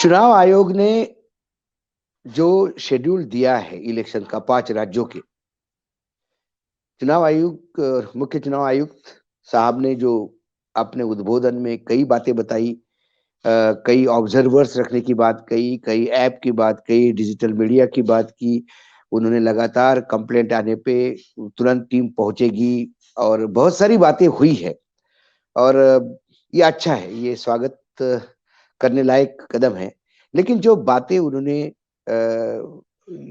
चुनाव आयोग ने जो शेड्यूल दिया है इलेक्शन का 5 राज्यों के, चुनाव आयोग मुख्य चुनाव आयुक्त साहब ने जो अपने उद्बोधन में कई बातें बताई, कई ऑब्जर्वर्स रखने की बात कही, कई ऐप की बात कही, डिजिटल मीडिया की बात की। उन्होंने लगातार कंप्लेंट आने पे तुरंत टीम पहुंचेगी और बहुत सारी बातें हुई है। और ये अच्छा है, ये स्वागत करने लायक कदम है। लेकिन जो बातें उन्होंने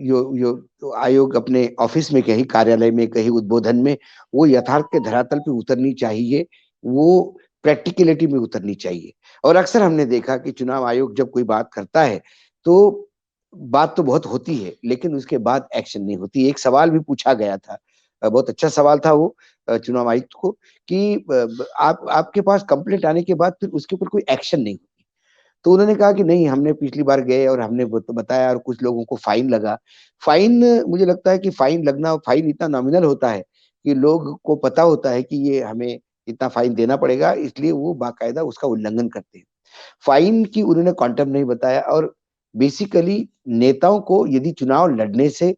यो आयोग अपने ऑफिस में कही, कार्यालय में कही, उद्बोधन में, वो यथार्थ के धरातल पे उतरनी चाहिए, वो प्रैक्टिकलिटी में उतरनी चाहिए। और अक्सर हमने देखा कि चुनाव आयोग जब कोई बात करता है तो बात तो बहुत होती है, लेकिन उसके बाद एक्शन नहीं होती। एक सवाल भी पूछा गया था, बहुत अच्छा सवाल था वो चुनाव आयुक्त को, कि आप आपके पास कंप्लेंट आने के बाद फिर उसके ऊपर कोई एक्शन नहीं होती। तो उन्होंने कहा कि नहीं, हमने पिछली बार गए और हमने बताया और कुछ लोगों को फाइन लगा। फाइन, मुझे लगता है कि फाइन लगना, फाइन इतना नॉमिनल होता है कि लोग को पता होता है कि ये हमें इतना फाइन देना पड़ेगा, इसलिए वो बाकायदा उसका उल्लंघन करते हैं। फाइन की उन्होंने क्वांटम नहीं बताया। और बेसिकली नेताओं को यदि चुनाव लड़ने से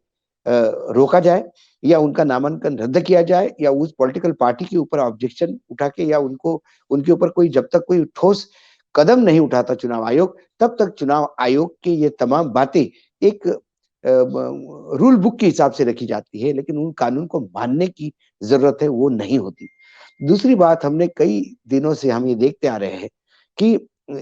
रोका जाए या उनका नामांकन रद्द किया जाए या उस पॉलिटिकल पार्टी के ऊपर ऑब्जेक्शन उठा के या उनको उनके ऊपर कोई, जब तक कोई ठोस कदम नहीं उठाता चुनाव आयोग, तब तक चुनाव आयोग की ये तमाम बातें एक रूल बुक के हिसाब से रखी जाती है, लेकिन उन कानून को मानने की जरूरत है, वो नहीं होती। दूसरी बात, हमने कई दिनों से हम ये देखते आ रहे हैं कि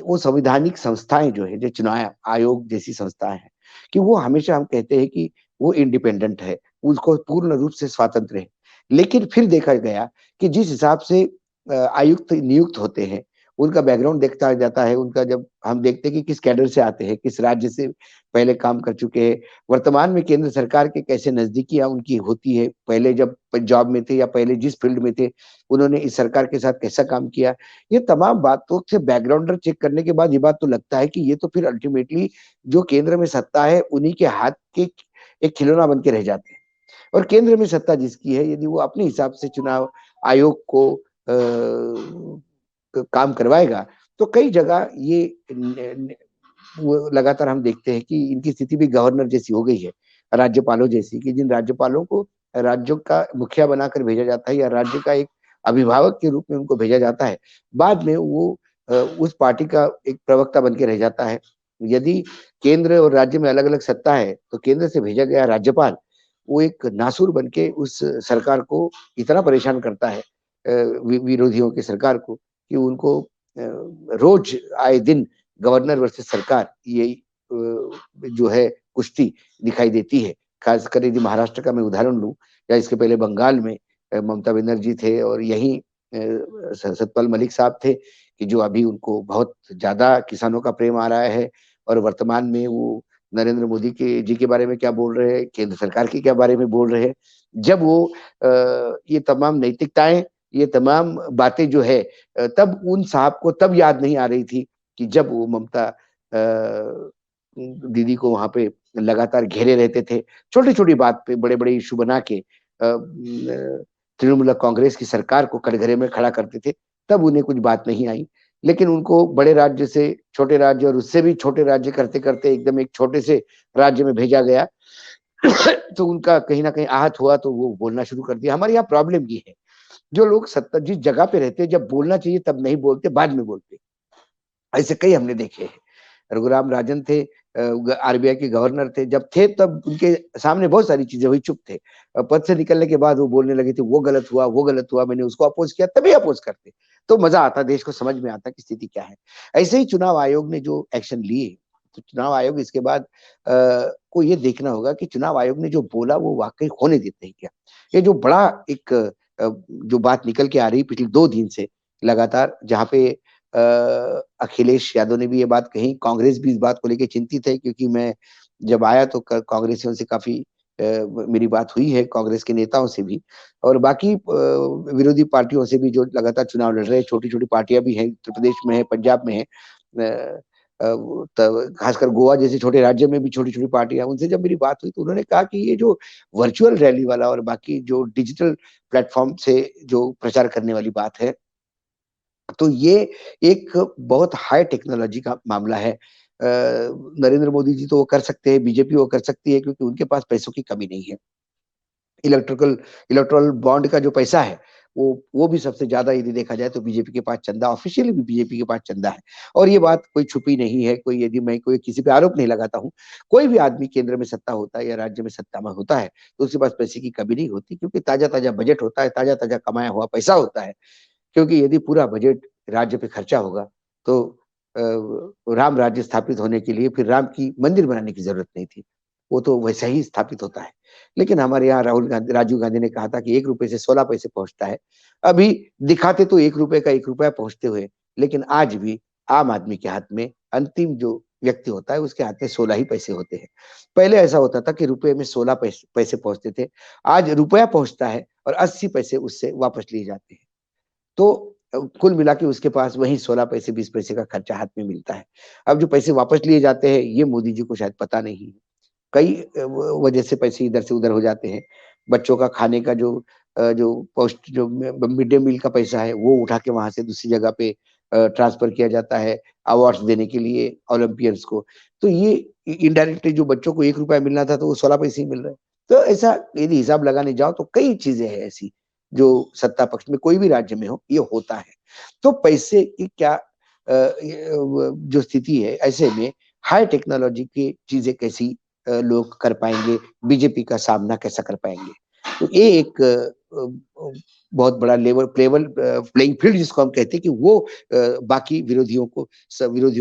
वो संवैधानिक संस्थाएं जो है, जो चुनाव आयोग जैसी संस्थाएं हैं, कि वो हमेशा, हम कहते हैं कि वो इंडिपेंडेंट है, उसको पूर्ण रूप से स्वातंत्र है। लेकिन फिर देखा गया कि जिस हिसाब से आयुक्त नियुक्त होते हैं, उनका बैकग्राउंड देखता जाता है, उनका जब हम देखते हैं कि किस कैडर से आते हैं, किस राज्य से पहले काम कर चुके हैं, वर्तमान में केंद्र सरकार के कैसे नजदीकियां उनकी होती है, पहले जब जॉब में थे या पहले जिस फील्ड में थे उन्होंने इस सरकार के साथ कैसा काम किया, ये तमाम बातों से बैकग्राउंडर चेक करने के बाद ये बात तो लगता है कि ये तो फिर अल्टीमेटली जो केंद्र में सत्ता है उन्हीं के हाथ के एक खिलौना बन के रह जाते हैं। और केंद्र में सत्ता जिसकी है, यदि वो अपने हिसाब से चुनाव आयोग को काम करवाएगा, तो कई जगह ये वो लगातार हम देखते हैं कि इनकी स्थिति भी गवर्नर जैसी हो गई है, राज्यपालों जैसी, कि जिन राज्यपालों को राज्यों का मुखिया बनाकर भेजा जाता है या राज्य का एक अभिभावक के रूप में उनको भेजा जाता है, बाद में वो उस पार्टी का एक प्रवक्ता बन के रह जाता है। यदि केंद्र और राज्य में अलग अलग सत्ता है, तो केंद्र से भेजा गया राज्यपाल वो एक नासुर बन के उस सरकार को इतना परेशान करता है, विरोधियों की सरकार को, कि उनको रोज आए दिन गवर्नर वर्सेस सरकार, ये जो है कुश्ती दिखाई देती है। खासकर यदि महाराष्ट्र का मैं उदाहरण लूं, या इसके पहले बंगाल में ममता बनर्जी थे और यही सतपाल मलिक साहब थे, कि जो अभी उनको बहुत ज्यादा किसानों का प्रेम आ रहा है। और वर्तमान में वो नरेंद्र मोदी के जी के बारे में क्या बोल रहे हैं, केंद्र सरकार के क्या बारे में बोल रहे हैं। जब वो ये तमाम नैतिकताएं, ये तमाम बातें जो है, तब उन साहब को तब याद नहीं आ रही थी कि जब वो ममता दीदी को वहां पे लगातार घेरे रहते थे, छोटी छोटी बात पे बड़े बड़े इशू बना के तृणमूल कांग्रेस की सरकार को कटघरे में खड़ा करते थे, तब उन्हें कुछ बात नहीं आई। लेकिन उनको बड़े राज्य से छोटे राज्य और उससे भी छोटे राज्य करते करते एकदम एक छोटे से राज्य में भेजा गया। तो उनका कहीं ना कहीं आहत हुआ, तो वो बोलना शुरू कर दिया। हमारे यहाँ प्रॉब्लम ये है, जो लोग सत्ता जिस जगह पे रहते हैं, जब बोलना चाहिए तब नहीं बोलते, बाद में बोलते। ऐसे कई हमने देखे हैं। रघुराम राजन थे, आरबीआई के गवर्नर थे, जब थे तब उनके सामने बहुत सारी चीजें हुई, चुप थे। पद से निकलने के बाद वो बोलने लगे थे, वो गलत हुआ, वो गलत हुआ, मैंने उसको अपोज किया, तभी अपोज करते। तो मजा आता, देश को समझ में आता कि स्थिति क्या है। ऐसे ही चुनाव आयोग ने जो एक्शन लिए, तो चुनाव आयोग इसके बाद को ये देखना होगा कि चुनाव आयोग ने जो बोला वो वाकई होने देते हैं क्या। ये जो बड़ा एक जो बात निकल के आ रही पिछले 2 दिन से लगातार, जहाँ पे अखिलेश यादव ने भी ये बात कही, कांग्रेस भी इस बात को लेकर चिंतित है, क्योंकि मैं जब आया तो कांग्रेसियों से काफी मेरी बात हुई है, कांग्रेस के नेताओं से भी और बाकी विरोधी पार्टियों से भी, जो लगातार चुनाव लड़ रहे हैं। छोटी छोटी पार्टियां भी हैं, उत्तर प्रदेश में है, पंजाब में है, खासकर गोवा जैसे छोटे राज्य में भी छोटी छोटी पार्टियां। उनसे जब मेरी बात हुई तो उन्होंने कहा कि ये जो वर्चुअल रैली वाला और बाकी जो डिजिटल प्लेटफॉर्म से जो प्रचार करने वाली बात है, तो ये एक बहुत हाई टेक्नोलॉजी का मामला है। नरेंद्र मोदी जी तो वो कर सकते हैं, बीजेपी वो कर सकती है क्योंकि उनके पास पैसों की कमी नहीं है। इलेक्ट्रिकल इलेक्टोरल बॉन्ड का जो पैसा है, वो भी सबसे ज़्यादा यदि देखा जाए तो बीजेपी के पास चंदा, ऑफिशियली भी बीजेपी के पास चंदा है। और ये बात कोई छुपी नहीं है, कोई यदि मैं कोई किसी पे आरोप नहीं लगाता हूँ। कोई भी आदमी केंद्र में सत्ता होता है या राज्य में सत्ता में होता है, तो उसके पास पैसे की कमी नहीं होती क्योंकि ताज़ा-ताज़ा बजट होता है, ताज़ा-ताज़ा कमाया हुआ पैसा होता है। क्योंकि यदि पूरा बजट राज्य पे खर्चा होगा, तो राम राज्य स्थापित होने के लिए फिर राम की मंदिर बनाने की ज़रूरत नहीं थी। वो तो वैसा ही स्थापित होता है। लेकिन हमारे यहाँ राजीव गांधी ने कहा था कि ₹1 से 16 पैसे पहुँचता है। अभी दिखाते तो ₹1 का ₹1 पहुँचते हुए, लेकिन आज भी आम आदमी के हाथ में अंतिम जो व्यक्ति होता है, उसके हाथ में 16 ही पैसे होते हैं। पहले ऐसा होता था कि रुपए में 16 पैसे पहुँचते थे। आज रुपया पहुँचता है और 80 पैसे उससे वापस लिए जाते हैं। तो कुल मिला के उसके पास वही 16 पैसे 20 पैसे का खर्चा हाथ में मिलता है। अब जो पैसे वापस लिए जाते हैं, ये मोदी जी को शायद पता नहीं है। कई वजह से पैसे इधर से उधर हो जाते हैं। बच्चों का खाने का जो पोस्ट जो मिड डे मील का पैसा है, वो उठा के वहाँ से दूसरी जगह पे ट्रांसफर किया जाता है, अवार्ड्स देने के लिए ओलंपियंस को। तो ये इनडायरेक्टली जो बच्चों को ₹1 मिलना था, तो वो 16 पैसे ही मिल रहे हैं। तो ऐसा यदि हिसाब लगाने जाओ तो कई चीज़ें हैं ऐसी, जो सत्ता पक्ष में कोई भी राज्य में हो, ये होता है। तो पैसे की क्या जो स्थिति है, ऐसे में हाई टेक्नोलॉजी की चीज़ें कैसी लोग कर पाएँगे, बीजेपी का सामना कैसा कर पाएँगे? तो ये एक बहुत बड़ा प्लेइंग फील्ड जिसको हम कहते हैं कि वो बाकी विरोधियों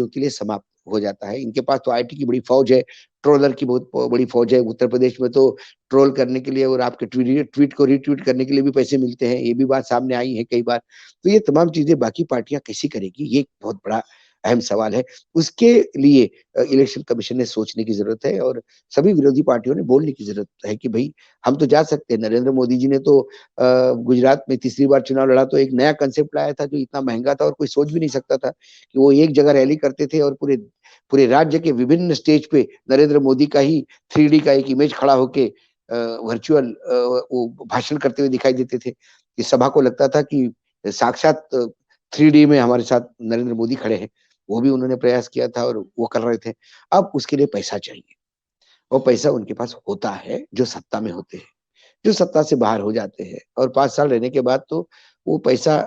के लिए समाप्त हो जाता है। इनके पास तो आईटी की बड़ी फ़ौज है, ट्रोलर की बहुत बड़ी फ़ौज है। उत्तर प्रदेश में तो ट्रोल करने के लिए और आपके ट्वीट को रीट्वीट करने के लिए भी पैसे मिलते हैं। ये भी बात सामने आई है कई बार। तो ये तमाम चीज़ें बाकी पार्टियाँ कैसे करेगी, ये एक बहुत बड़ा अहम सवाल है। उसके लिए इलेक्शन कमीशन ने सोचने की ज़रूरत है और सभी विरोधी पार्टियों ने बोलने की ज़रूरत है कि भई हम तो जा सकते हैं। नरेंद्र मोदी जी ने तो गुजरात में तीसरी बार चुनाव लड़ा तो एक नया कांसेप्ट लाया था जो इतना महँगा था और कोई सोच भी नहीं सकता था कि वो एक जगह रैली करते थे और पूरे पूरे राज्य के विभिन्न स्टेज पे नरेंद्र मोदी का ही 3D का एक इमेज खड़ा होके वर्चुअल वो भाषण करते हुए दिखाई देते थे। इस सभा को लगता था कि साक्षात 3D में हमारे साथ नरेंद्र मोदी खड़े हैं। वो भी उन्होंने प्रयास किया था और वो कर रहे थे। अब उसके लिए पैसा चाहिए और पैसा उनके पास होता है जो सत्ता में होते हैं। जो सत्ता से बाहर हो जाते हैं और 5 साल रहने के बाद तो वो पैसा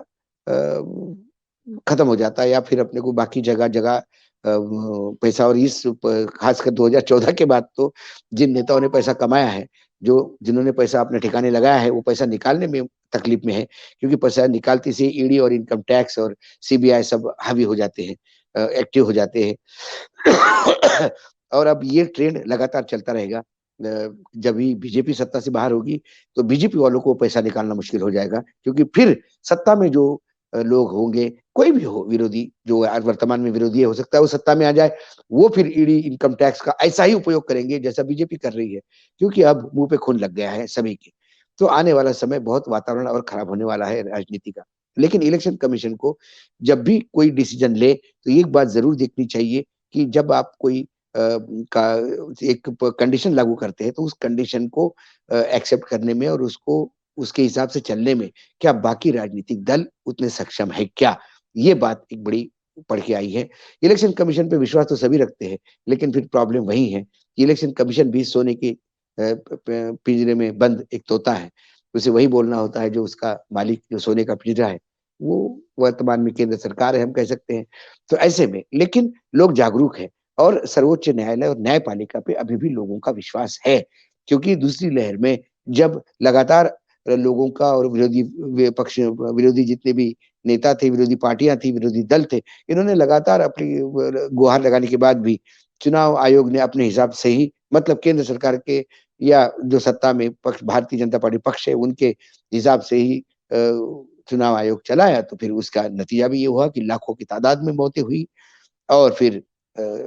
खत्म हो जाता है या फिर अपने को बाकी जगह-जगह पैसा और इस प खासकर 2014 के बाद तो जिन नेताओं ने पैसा कमाया है, जिन्होंने पैसा अपने ठिकाने लगाया है, वो पैसा निकालने में तकलीफ में है, क्योंकि पैसा निकालते से ईडी और इनकम टैक्स और सीबीआई सब हावी हो जाते हैं, एक्टिव हो जाते हैं। और अब ये ट्रेंड लगातार चलता रहेगा। जब भी बीजेपी सत्ता से बाहर होगी, तो बीजेपी वालों को पैसा निकालना मुश्किल हो जाएगा क्योंकि फिर सत्ता में जो लोग होंगे, कोई भी हो विरोधी, जो आज वर्तमान में विरोधी है, हो सकता है वो सत्ता में आ जाए, वो फिर ईडी, इनकम टैक्स का ऐसा ही उपयोग करेंगे जैसा बीजेपी कर रही है, क्योंकि अब मुँह पे खून लग गया है सभी के। तो आने वाला समय बहुत वातावरण और खराब होने वाला है राजनीति का। लेकिन इलेक्शन कमीशन को जब भी कोई डिसीजन ले, तो एक बात ज़रूर देखनी चाहिए कि जब आप कोई का एक कंडीशन लागू करते हैं, तो उस कंडीशन को एक्सेप्ट करने में और उसको उसके हिसाब से चलने में क्या बाकी राजनीतिक दल उतने सक्षम है क्या? ये बात एक बड़ी पड़ के आई है। इलेक्शन कमीशन पे विश्वास तो सभी रखते हैं, लेकिन फिर प्रॉब्लम वही है कि इलेक्शन कमीशन भी सोने के पिंजरे में बंद एक तोता है। उसे वही बोलना होता है जो उसका मालिक जो सोने का पिंजरा है, वो वर्तमान में केंद्र सरकार है हम कह सकते हैं। तो ऐसे में लेकिन लोग जागरूक हैं और सर्वोच्च न्यायालय और न्यायपालिका पे अभी भी लोगों का विश्वास है। क्योंकि दूसरी लहर में जब लगातार लोगों का और विरोधी जितने भी नेता थे, विरोधी पार्टियाँ थी, विरोधी दल थे, इन्होंने लगातार अपनी गुहार लगाने के बाद भी चुनाव आयोग ने अपने हिसाब से ही मतलब केंद्र सरकार के या जो सत्ता में पक्ष भारतीय जनता पार्टी पक्ष है, उनके हिसाब से ही चुनाव आयोग चलाया, तो फिर उसका नतीजा भी ये हुआ कि लाखों की तादाद में मौतें हुई। और फिर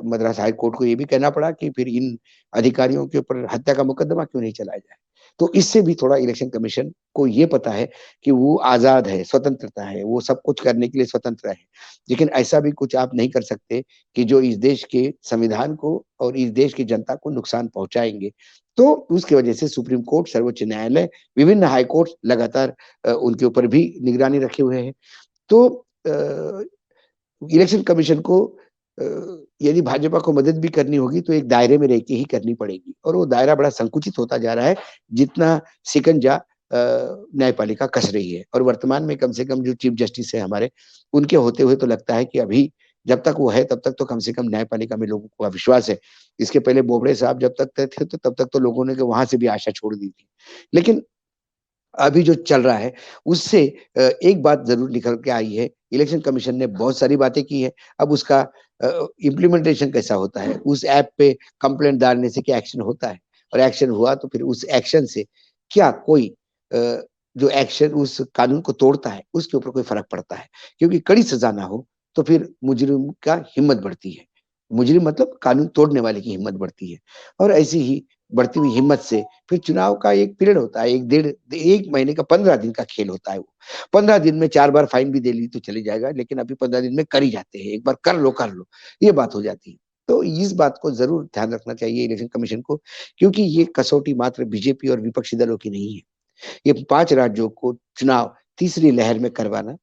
मद्रास हाई कोर्ट को ये भी कहना पड़ा कि फिर इन अधिकारियों के ऊपर हत्या का मुकदमा क्यों नहीं चलाया जाए। तो इससे भी थोड़ा इलेक्शन कमीशन को ये पता है कि वो आज़ाद है, स्वतंत्रता है, वो सब कुछ करने के लिए स्वतंत्र है। लेकिन ऐसा भी कुछ आप नहीं कर सकते कि जो इस देश के संविधान को और इस देश की जनता को नुकसान पहुँचाएँगे। तो उसकी वजह से सुप्रीम कोर्ट, सर्वोच्च न्यायालय, विभिन्न हाई कोर्ट लगातार उनके ऊपर भी निगरानी रखे हुए हैं। तो इलेक्शन कमीशन को यदि भाजपा को मदद भी करनी होगी तो एक दायरे में रह के ही करनी पड़ेगी, और वो दायरा बड़ा संकुचित होता जा रहा है जितना शिकंजा न्यायपालिका कस रही है। और वर्तमान में कम से कम जो चीफ जस्टिस है हमारे, उनके होते हुए तो लगता है कि अभी जब तक वो है तब तक तो कम से कम न्यायपालिका में लोगों को विश्वास है। इसके पहले बोबड़े साहब जब तक थे तो तब तक तो लोगों ने वहां से भी आशा छोड़ दी थी। लेकिन अभी जो चल रहा है उससे एक बात जरूर निकल के आई है, इलेक्शन कमीशन ने बहुत सारी बातें की है, अब उसका इम्प्लीमेंटेशन कैसा होता है, उस ऐप पे कंप्लेंट डालने से क्या एक्शन होता है, और एक्शन हुआ तो फिर उस एक्शन से क्या कोई जो एक्शन उस कानून को तोड़ता है उसके ऊपर कोई फर्क पड़ता है। क्योंकि कड़ी सजा ना हो तो फिर मुजरिम का हिम्मत बढ़ती है, मुजरिम मतलब कानून तोड़ने वाले की हिम्मत बढ़ती है, और ऐसी ही बढ़ती हुई हिम्मत से फिर चुनाव का एक पीरियड होता है, एक महीने का 15 दिन का खेल होता है वो। 15 दिन में 4 बार फाइन भी दे ली तो चली जाएगा, लेकिन अभी 15 दिन में कर ही जाते हैं, एक बार कर लो, ये बात हो जाती है। तो इस बात को जरूर ध्यान रखना चाहिए इलेक्शन कमीशन को, क्योंकि ये कसौटी मात्र बीजेपी और विपक्षी दलों की नहीं है। ये 5 राज्यों को चुनाव तीसरी लहर में करवाना,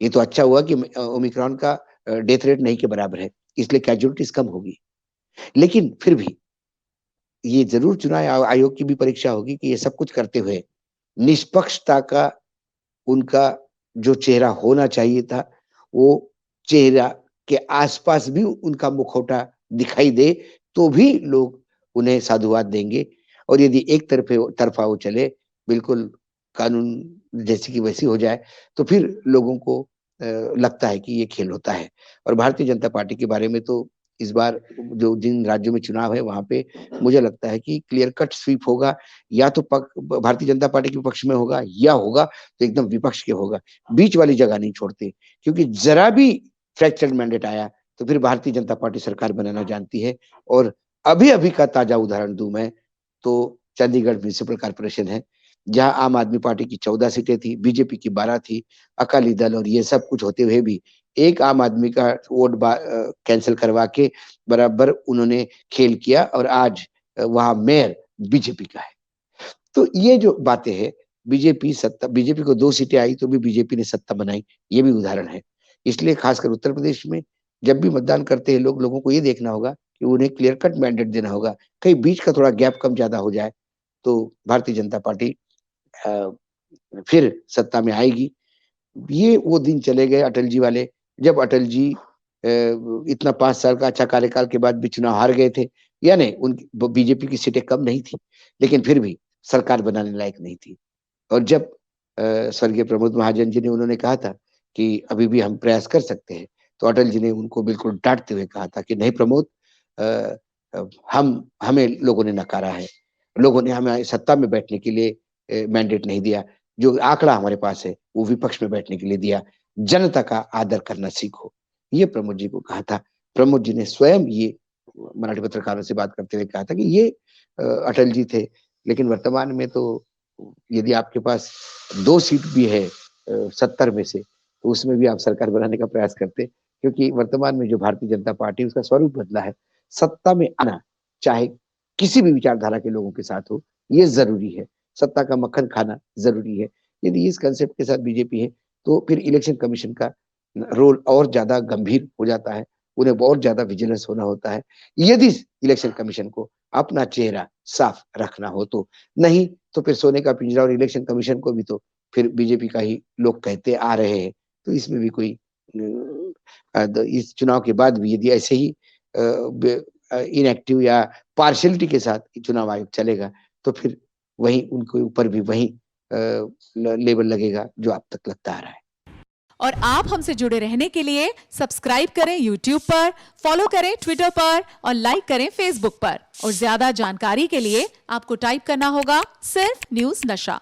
ये तो अच्छा हुआ कि ओमिक्रॉन का डेथ रेट नहीं के बराबर है, इसलिए कैजुअलिटीज कम होगी। लेकिन फिर भी ये जरूर चुनाव आयोग की भी परीक्षा होगी कि ये सब कुछ करते हुए निष्पक्षता का उनका जो चेहरा होना चाहिए था, वो चेहरा के आसपास भी उनका मुखौटा दिखाई दे तो भी लोग उन्हें साधुवाद देंगे। और यदि एक तरफा वो चले, बिल्कुल कानून जैसी की वैसी हो जाए, तो फिर लोगों को लगता है कि ये खेल होता है। और भारतीय जनता पार्टी के बारे में तो इस बार जो जिन राज्यों में चुनाव है वहां पे मुझे लगता है कि क्लियर कट स्वीप होगा, या तो भारतीय जनता पार्टी के पक्ष में होगा, या होगा तो एकदम विपक्ष के होगा, बीच वाली जगह नहीं छोड़ते। क्योंकि जरा भी फ्रैक्चर्ड मैंडेट आया तो फिर भारतीय जनता पार्टी सरकार बनाना जानती है। और अभी अभी का ताजा उदाहरण दूं मैं तो चंडीगढ़ म्यूनिसिपल कॉर्पोरेशन है, जहां आम आदमी पार्टी की 14 सीटें थी, बीजेपी की 12 थी, अकाली दल और ये सब कुछ होते हुए भी एक आम आदमी का वोट कैंसिल करवा के बराबर उन्होंने खेल किया, और आज वहां मेयर बीजेपी का है। तो ये जो बातें हैं, बीजेपी को 2 सीटें आई तो भी बीजेपी ने सत्ता बनाई, ये भी उदाहरण है। इसलिए खासकर उत्तर प्रदेश में जब भी मतदान करते हैं लोगों को ये देखना होगा कि उन्हें क्लियर कट मैंडेट देना होगा। कहीं बीच का थोड़ा गैप कम ज्यादा हो जाए तो भारतीय जनता पार्टी अ, फिर सत्ता में आएगी। ये वो दिन चले गए अटल जी वाले, जब अटल जी इतना 5 साल का अच्छा कार्यकाल के बाद भी चुनाव हार गए थे। यानी उनकी बीजेपी की सीटें कम नहीं थी, लेकिन फिर भी सरकार बनाने लायक नहीं थी। और जब स्वर्गीय प्रमोद महाजन जी ने उन्होंने कहा था कि अभी भी हम प्रयास कर सकते हैं, तो अटल जी ने उनको बिल्कुल डांटते हुए कहा था कि नहीं प्रमोद, अ, हमें लोगों ने नकारा है, लोगों ने हमें सत्ता में बैठने के लिए मैंडेट नहीं दिया, जो आंकड़ा हमारे पास है वो विपक्ष में बैठने के लिए दिया, जनता का आदर करना सीखो, ये प्रमोद जी को कहा था। प्रमोद जी ने स्वयं ये मराठी पत्रकारों से बात करते हुए कहा था कि ये अटल जी थे। लेकिन वर्तमान में तो यदि आपके पास 2 सीट भी है 70 में से, तो उसमें भी आप सरकार बनाने का प्रयास करते, क्योंकि वर्तमान में जो भारतीय जनता पार्टी उसका स्वरूप बदला है। सत्ता में आना चाहे किसी भी विचारधारा के लोगों के साथ हो, ये जरूरी है। सत्ता का मक्खन खाना जरूरी है। यदि इस कंसेप्ट के साथ बीजेपी है तो फिर इलेक्शन कमीशन का रोल और ज्यादा गंभीर हो जाता है, उन्हें बहुत ज्यादा विजिलेंस होना होता है यदि इलेक्शन कमीशन को अपना चेहरा साफ रखना हो तो। नहीं तो फिर सोने का पिंजरा और इलेक्शन कमीशन को भी तो फिर बीजेपी का ही लोग कहते आ रहे हैं। तो इसमें भी कोई इस चुनाव के बाद भी यदि ऐसे ही इनएक्टिव या पार्शियलिटी के साथ चुनाव आयोग चलेगा तो फिर वही उनके ऊपर भी वही लेबल लगेगा जो अब तक लगता आ रहा है। और आप हमसे जुड़े रहने के लिए सब्सक्राइब करें YouTube पर, फॉलो करें ट्विटर पर और लाइक करें Facebook पर। और ज्यादा जानकारी के लिए आपको टाइप करना होगा सिर्फ न्यूज़ नशा।